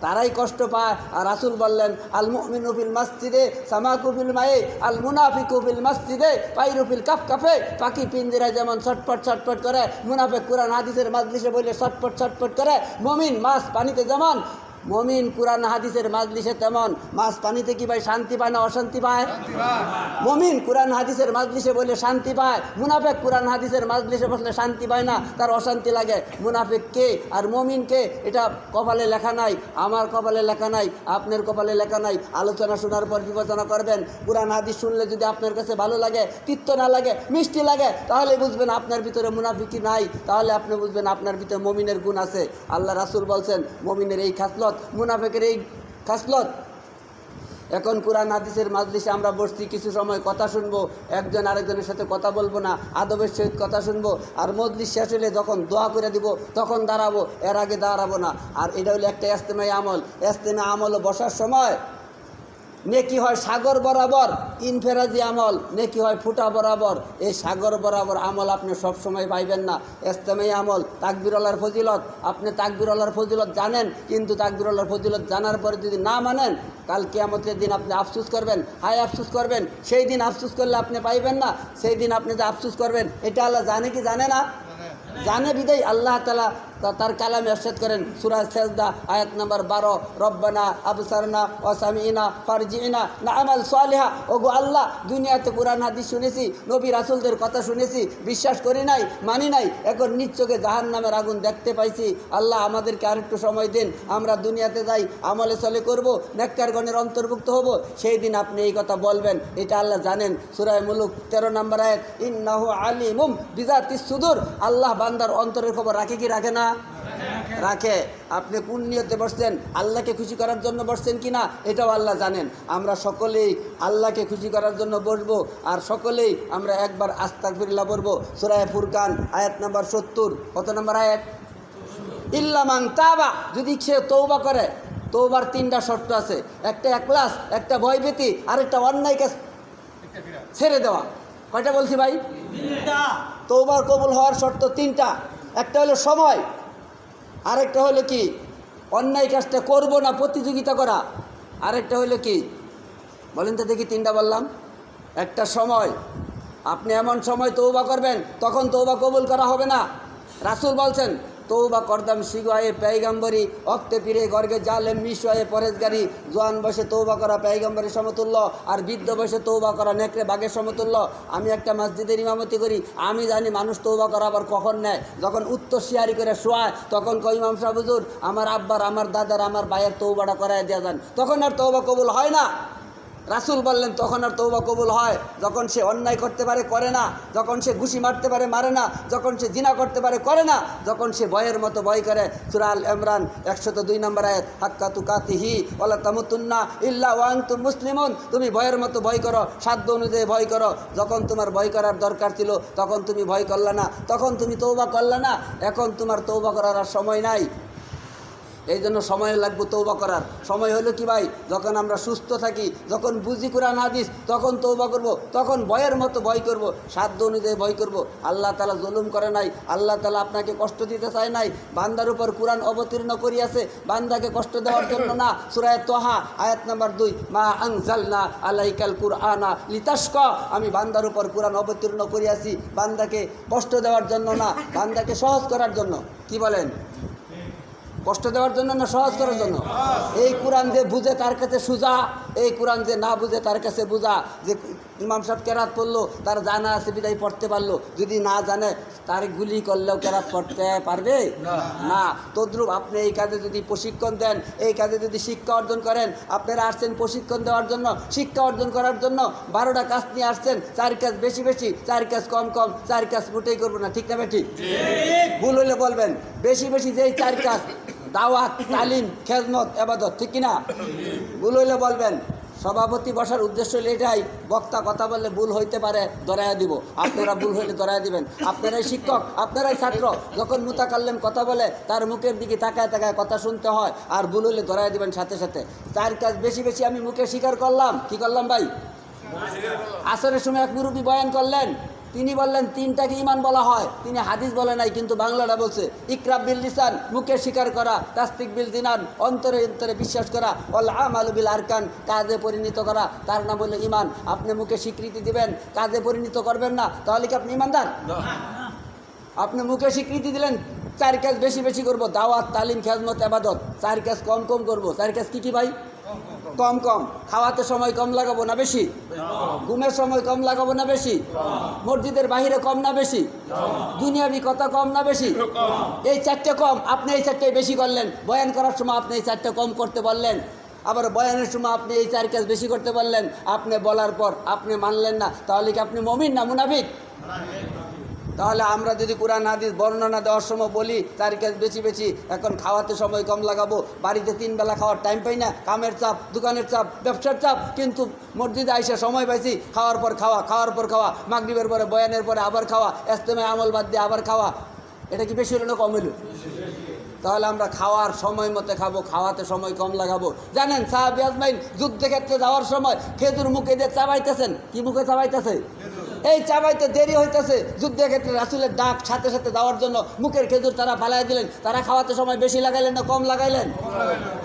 তারাই কষ্ট পায়। আর রাসূল বললেন, আল মুমিনু ফিল মসজিদে সামাকু ফিল মায়ে, আল মুনাফিকু ফিল মসজিদে পাইরু ফিল কাফকাফে। পাখি পিঞ্জরায় যেমন ছটফট ছটফট করে, মুনাফিক কোরআন হাদিসের মাজলিসে বলে ছটফট ছটফট করে। মুমিন মাছ পানিতে যেমন, মুমিন কোরআন হাদিসের মাজলিসে তেমন। মাছ পানিতে কি ভাই শান্তি পায় না অশান্তি পায়? মুমিন কোরআন হাদিসের মাজলিসে বলে শান্তি পায়, মুনাফিক কোরআন হাদিসের মাজলিসে বসলে শান্তি পায় না, তার অশান্তি লাগে। মুনাফিক কে আর মুমিন কে এটা কপালে লেখা নাই, আমার কপালে লেখা নাই, আপনার কপালে লেখা নাই। আলোচনা শোনার পর বিবেচনা করবেন। কোরআন হাদিস শুনলে যদি আপনার কাছে ভালো লাগে, তিক্ত না লাগে, মিষ্টি লাগে, তাহলে বুঝবেন আপনার ভিতরে মুনাফিকি নাই, তাহলে আপনি বুঝবেন আপনার ভিতরে মুমিনের গুণ আছে। আল্লাহ রাসূল বলছেন মুমিনের এই খাসলত, মুনাফিকের এই খাসলত। এখন কোরআন হাদিসের মাজলিসে আমরা বসছি, কিছু সময় কথা শুনবো, একজন আরেকজনের সাথে কথা বলবো না, আদবের সহিত কথা শুনবো। আর মজলিস শেষ হলে যখন দোয়া করে দিব তখন দাঁড়াবো, এর আগে দাঁড়াবো না। আর এটা হলো একটা ইজতেমাই আমল। ইজতেমাই আমল বসার সময় নেকি হয় সাগর বরাবর, ইনফেরাজি আমল নেকি হয় ফুটা বরাবর। এই সাগর বরাবর আমল আপনি সব সময় পাইবেন না। ইজতেমাই আমল তাকবীরুল্লাহর ফজিলত, আপনি তাকবীরুল্লাহর ফজিলত জানেন, কিন্তু তাকবীরুল্লাহর ফজিলত জানার পরে যদি না মানেন, কাল কিয়ামতের দিন আপনি আফসোস করবেন, হায় আফসোস করবেন। সেই দিন আফসোস করলে আপনি পাইবেন না। সেই দিন আপনি যে আফসোস করবেন, এটা আল্লাহ জানে কি জানে না? জানে বিদায় আল্লাহ তাআলা তার কালামে ইরশাদ করেন সূরা সাজদা আয়াত নাম্বার 12, রব্বানা আবসারনা ওয়া সামিনা ফারজিনা না'মাল সালিহা। ওগো আল্লাহ, দুনিয়াতে কোরআন হাদিস শুনেছি, নবী রাসূলদের কথা শুনেছি, বিশ্বাস করি নাই, মানি নাই, এখন নিজ চোখে জাহান্নামের আগুন দেখতে পাইছি। আল্লাহ আমাদেরকে আরেকটু সময় দিন, আমরা দুনিয়াতে যাই, আমলে চলে করব, নেককারগণের অন্তর্ভুক্ত হব। সেই দিন আপনি এই কথা বলবেন, এটা আল্লাহ জানেন। সূরা মুলুক 13 নম্বর আয়াত, ইন্নাহু আলিমুম বিযাতিস সুদূর। আল্লাহ বান্দার অন্তরের খবর রাখে কি রাখে না? রাখে। আপনি কোন নিয়তে বসছেন, আল্লাহকে খুশি করার জন্য বসছেন কি না, এটাও আল্লাহ জানেন। আমরা সকলেই আল্লাহকে খুশি করার জন্য বসবো, আর সকলেই আমরা একবার আস্তাগফিরুল্লাহ পড়বো। সূরা ফুরকান আয়াত নাম্বার 70। কত নম্বর আয়াত? ইল্লা মান তাবা, যদি সে তওবা করে। তওবার 3টা শর্ত আছে, একটা ইখলাস, একটা ভয়ভীতি, আর একটা অন্যায় কাজ ছেড়ে দেওয়া। কয়টা বলছি ভাই? 3টা। তওবার কবুল হওয়ার শর্ত 3টা। একটা হলো সময়, আরেকটা হলো কি অন্যায় কাজটা করব না, প্রতিযোগিতা করা। আরেকটা হলো কি বলেন তো দেখি? 3টা বললাম। একটা সময়, আপনি এমন সময় তওবা করবেন তখন তওবা কবুল করা হবে না। রাসূল বলছেন তওবা করদাম শিগায়ে পেয়গম্বরী, অক্তে পীরে গর্গে জালেম মিশয়ে পরেজগারি। জোয়ান বয়সে তওবা করা পেয়গম্বরের সমতুল্য, আর বৃদ্ধ বয়সে তওবা করা নেকড়ে বাঘের সমতুল্য। আমি একটা মসজিদের ইমামতি করি, আমি জানি মানুষ তওবা করা আবার কখন নেয়, যখন উত্তর শিয়ারি করে শোয়ায়, তখন কই ইমাম সাহেব হুজুর আমার আব্বার, আমার দাদার, আমার ভাইয়ের তওবাটা করায় দেওয়া যান, তখন আর তওবা কবুল হয় না। রাসূল বললেন তখন আর তওবা কবুল হয় যখন সে অন্যায় করতে পারে করে না, যখন সে ঘুষি মারতে পারে মারে না, যখন সে জিনা করতে পারে করে না, যখন সে ভয়ের মতো ভয় করে। সূরা আল ইমরান 102 নম্বর আয়াত, হাক্কা তুকাতিহি ওয়ালা তামুতুন্না ইল্লা ওয়া আনতুম মুসলিমুন। তুমি ভয়ের মতো ভয় করো, সাধ্য অনুযায়ী ভয় করো। যখন তোমার ভয় করার দরকার ছিল তখন তুমি ভয় করলা না, তখন তুমি তওবা করলা না। এখন তোমার তওবা করার আর সময় নাই। এই জন্য সময় লাগবে তওবা করার। সময় হলো কি ভাই? যখন আমরা সুস্থ থাকি, যখন বুঝি কোরআন হাদিস, তখন তওবা করব, তখন ভয়ের মতো ভয় করব, সাধ্য অনুযায়ী ভয় করব। আল্লাহ তাআলা জুলুম করে নাই, আল্লাহ তাআলা আপনাকে কষ্ট দিতে চায় নাই। বান্দার উপর কোরআন অবতীর্ণ করিয়াছে বান্দাকে কষ্ট দেওয়ার জন্য না। সূরা তোহা আয়াত নাম্বার 2, মা আনজালনা আলাইকাল কুরআনা লিতাশকা। আমি বান্দার উপর কোরআন অবতীর্ণ করিয়াছি বান্দাকে কষ্ট দেওয়ার জন্য না, বান্দাকে সহজ করার জন্য। কি বলেন? কষ্ট দেওয়ার জন্য না সহজ করার জন্য। এই কোরআন যে বুঝে তার কাছে সুজা, এই কোরআন যে না বুঝে তার কাছে বুঝা। যে ইমাম সাহেব কেরাত পড়লো, তার জানা আছে বিদায় পড়তে পারলো, যদি না জানে তার গুলি করলেও কেরাত পড়তে পারবে না। তদ্রূপ আপনি এই কাজে যদি প্রশিক্ষণ দেন, এই কাজে যদি শিক্ষা অর্জন করেন, আপনারা আসছেন প্রশিক্ষণ দেওয়ার জন্য, শিক্ষা অর্জন করার জন্য। 12টা কাজ নিয়ে আসছেন, 4 কাজ বেশি বেশি, 4 কাজ কম কম, 4 কাজ মোটেই করবো না। ঠিক না ঠিক? ভুল হলে বলবেন। বেশি বেশি যেই 4 কাজ, দাওয়াত, তালিম, খেদমত, ইবাদত, ঠিক কিনা? ভুল হইলে বলবেন। সভাপতি বসার উদ্দেশ্য হলে এটাই, বক্তা কথা বললে ভুল হইতে পারে, ধরাইয়া দিব। আপনারা ভুল হইলে ধরাইয়া দিবেন। আপনারাই শিক্ষক, আপনারাই ছাত্র। যখন মুতাকাল্লিম কথা বলে তার মুখের দিকে তাকায় তাকায় কথা শুনতে হয়, আর ভুল হইলে ধরাইয়া দিবেন সাথে সাথে। 4 কাজ বেশি বেশি আমি মুখে স্বীকার করলাম। কি করলাম ভাই? আসরের সময় এক মুরব্বী বয়ান করলেন, তিনি বললেন তিনটাকে ইমান বলা হয়, তিনি হাদিস বলে নাই, কিন্তু বাংলাটা বলছে। ইকরাব বিল লিসান, মুখে স্বীকার করা, তাসদিক বিল জিনান, অন্তরে অন্তরে বিশ্বাস করা, ওয়াল আমালু বিল আরকান, কাজে পরিণত করা, তার নাম হলো ইমান। আপনি মুখে স্বীকৃতি দিবেন, কাজে পরিণত করবেন না, তাহলে কি আপনি ইমানদার? আপনি মুখে স্বীকৃতি দিলেন 4 কাজ বেশি বেশি করবো, দাওয়াত, তালিম, খেদমত, ইবাদত, 4 কাজ কম কম করবো। 4 কাজ কি ভাই? কম কম। খাওয়াতে সময় কম লাগাবো না বেশি? ঘুমের সময় কম লাগাবো না বেশি? মসজিদের বাহিরে কম না বেশি? দুনিয়াবি কথা কম না বেশি? এই 4টে কম, আপনি এই 4টাই বেশি করলেন। বয়ান করার সময় আপনি এই 4টে কম করতে বললেন, আবার বয়ানের সময় আপনি এই 4 কাজ বেশি করতে বললেন। আপনি বলার পর আপনি মানলেন না, তাহলে কি আপনি মুমিন না মুনাফিক? তাহলে আমরা যদি কোরআন হাদিস বর্ণনা দেওয়ার সময় বলি 4 কাজ বেশি বেশি, এখন খাওয়াতে সময় কম লাগাবো, বাড়িতে 3 বেলা খাওয়ার টাইম পাই না, কামের চাপ, দোকানের চাপ, ব্যবসার চাপ, কিন্তু মসজিদে আইসা সময় পাইছি, খাওয়ার পর খাওয়া, খাওয়ার পর খাওয়া, মাগরিবের পরে বয়ানের পরে আবার খাওয়া, ইজতেমায় আমল বাদ দিয়ে আবার খাওয়া, এটা কি বেশি হলো না কম হলো? তাহলে আমরা খাওয়ার সময় মতো খাবো, খাওয়াতে সময় কম লাগাবো। জানেন সাহাবী আজমাইন যুদ্ধক্ষেত্রে যাওয়ার সময় খেজুর মুখে দিয়ে চাবাইতেছেন। কি মুখে চাবাইতেছে? এই চাবাইতে দেরি হইতেছে, যুদ্ধক্ষেত্রে রাসূলের ডাক সাথে সাথে দেওয়ার জন্য মুখের খেজুর তারা ফালাই দিলেন। তারা খাওয়াতে সময় বেশি লাগাইলেন না কম লাগাইলেন?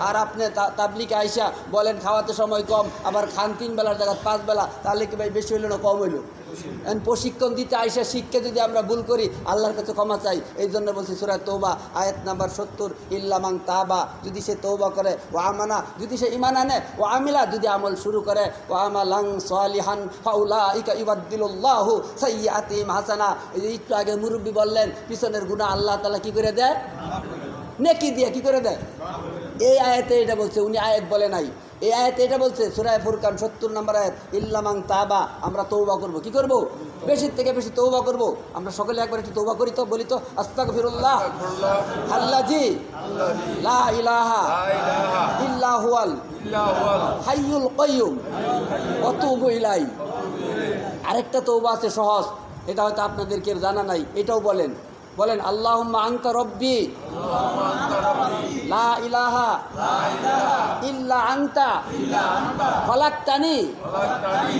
আর আপনি তাবলিগে আইসা বলেন খাওয়াতে সময় কম, আবার খান 3 বেলার জায়গায় 5 বেলা, তাহলে কি ভাই বেশি হইলো না কম হইলো? প্রশিক্ষণ দিতে আইসা শিখকে যদি আমরা ভুল করি, আল্লাহর কাছে ক্ষমা চাই। এই জন্য বলছি সূরা তওবা আয়াত নাম্বার 70, ইল্লা মান তাবা, যদি সে তওবা করে, ও আমানা, যদি সে ঈমান আনে, ও আমিলা, যদি আমল শুরু করে, ও আমালান সালিহান ফাউলাইকা ইউবাদদিলুল্লাহু সাইয়্যাতিহিম হাসানা। এই যে একটু আগে মুরব্বী বললেন পিছনের গুনাহ আল্লাহ তাআলা কি করে দেয়? নেকি দিয়ে কি করে দেয়? এই আয়াতে এটা বলছে, উনি আয়াত বলে নাই। এই আয়াতে এটা বলছে সূরা ফুরকান 70 নম্বর আয়াত, ইল্লা মান তাবা, আমরা তওবা করব। কি করব? বেশি থেকে বেশি তওবা করব। আমরা সকলে একবার একটু তওবা করি তো, বলি তো আস্তাগফিরুল্লাহ আল্লাজি লা ইলাহা ইল্লা হুয়াল হাইয়ুল কাইয়ুম ওয়া তুবু ইলাইহি। আরেকটা তওবা আছে সহজ, এটা হয়তো আপনাদেরকে জানা নাই, এটাও বলেন। বলেন আল্লাহুম্মা আনতা রব্বি লা ইলাহা ইল্লা আনতা খালাকতানি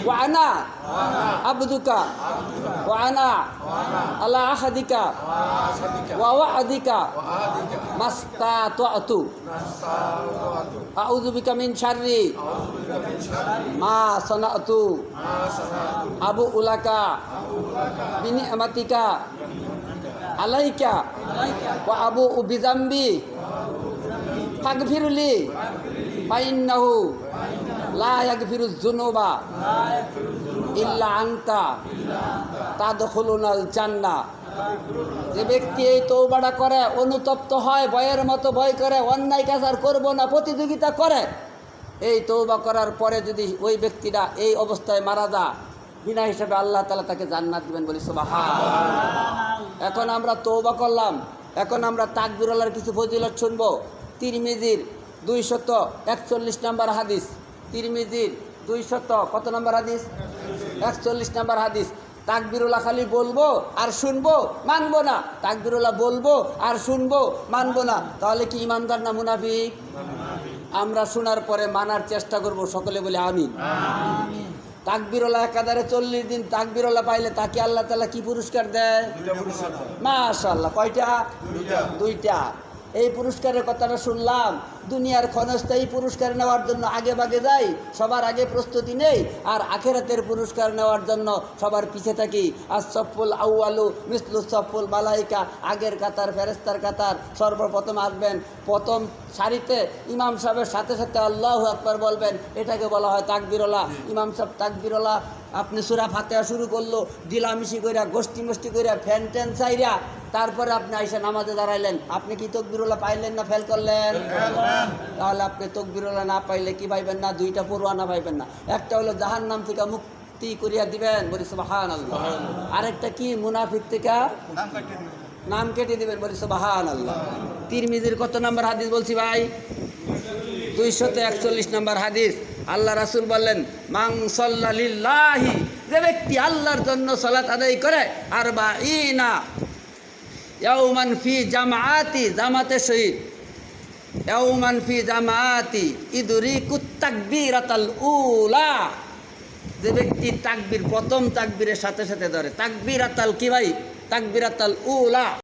ওয়া আনা আবদুকা ওয়া আনা আলা আহাদিকা ওয়া ওয়া'দিকা মাস্তাতু আউযু বিকা মিন শাররি মা সানাতু আবু উলাকা বিনি'মাতিকা আলাইকা ওয়া আবু বিজাম্বি ফাগফিরলি ফাইন্নাহু লা ইয়াগফিরুয যুনুবা ইল্লা আনতা তাদখুলুনাল জান্নাহ। যে ব্যক্তি এই তওবাটা করে, অনুতপ্ত হয়, ভয়ের মতো ভয় করে, অন্যায় কাজ আর করবো না প্রতিযোগিতা করে, এই তওবা করার পরে যদি ওই ব্যক্তিটা এই অবস্থায় মারা যায়, বিনা হিসাবে আল্লাহ তাআলা তাকে জান্নাত দিবেন। বলি সুবহানাল্লাহ। এখন আমরা তওবা করলাম, এখন আমরা তাকবীরুল্লাহর কিছু ফজিলত শুনবো। তিরমিজির 241 নম্বর হাদিস, তিরমিজির 200 কত নম্বর হাদিস? 41 নম্বর হাদিস। তাকবীরুল্লাহ খালি বলবো আর শুনবো, মানবো না। তাকবীরুল্লাহ বলবো আর শুনবো, মানবো না, তাহলে কি ইমানদার না মুনাফিক? আমরা শোনার পরে মানার চেষ্টা করব, সকলে বলে আমিন। তাকবীরুল্লাহ একাধারে 40 দিন তাকবীরুল্লাহ পাইলে তাকে আল্লাহ তাআলা কি পুরস্কার দেয়? মাশাআল্লাহ। কয়টা? দুইটা। এই পুরস্কারের কথাটা শুনলাম, দুনিয়ার ক্ষণস্থায়ী পুরস্কার নেওয়ার জন্য আগে ভাগে যাই, সবার আগে প্রস্তুতি নেই, আর আখিরাতের পুরস্কার নেওয়ার জন্য সবার পিছে থাকি। as-safful awwalu mislu safful Malaika, আগের কাতার ফেরেশতার কাতার সর্বপ্রথম আসবেন, প্রথম সারিতে ইমাম সাহেবের সাথে সাথে আল্লাহু আকবার বলবেন, এটাকে বলা হয় তাকবীরুল্লাহ। ইমাম সাহেব তাকবীরুল্লাহ, আপনি সূরা ফাতিহা শুরু করলো, দিলামিশি কইরা, গোষ্ঠী মষ্টি কইরা, ফ্যান ট্যান চাইরা, তারপরে আপনি আইসা নামাজে দাঁড়াইলেন, আপনি কি তাকবীরুল্লাহ পাইলেন না ফেল করলেন? তাহলে আপনি তাকবীরুল্লাহ না পাইলে কি পাইবেন না? দুইটা পরোয়ানা পাইবেন না। একটা হলো জাহান্নাম থেকে মুক্তি করিয়া দিবেন, বলি সুবহানাল্লাহ। আরেকটা কি? মুনাফিক থেকে নাম কেটে দিবেন, বলি সুবহানাল্লাহ। তিরমিজির কত নম্বর হাদিস বলছি ভাই? 241 নম্বর হাদিস। আল্লাহ রাসূল বললেন, মান সাল্লা লিল্লাহি, যে ব্যক্তি আল্লাহর জন্য সালাত আদায় করে, আরবাঈনা ইয়াউমান ফি জামাআতি, জামাতে শহীদ, ইয়াউমান ফি জামাআতি ইদরিকুত তাকবীরাতাল উলা, যে ব্যক্তি তাকবীর প্রথম তাকবীরের সাথে সাথে ধরে, তাকবীরাতাল কি ভাই? তাকবীরাতাল উলা।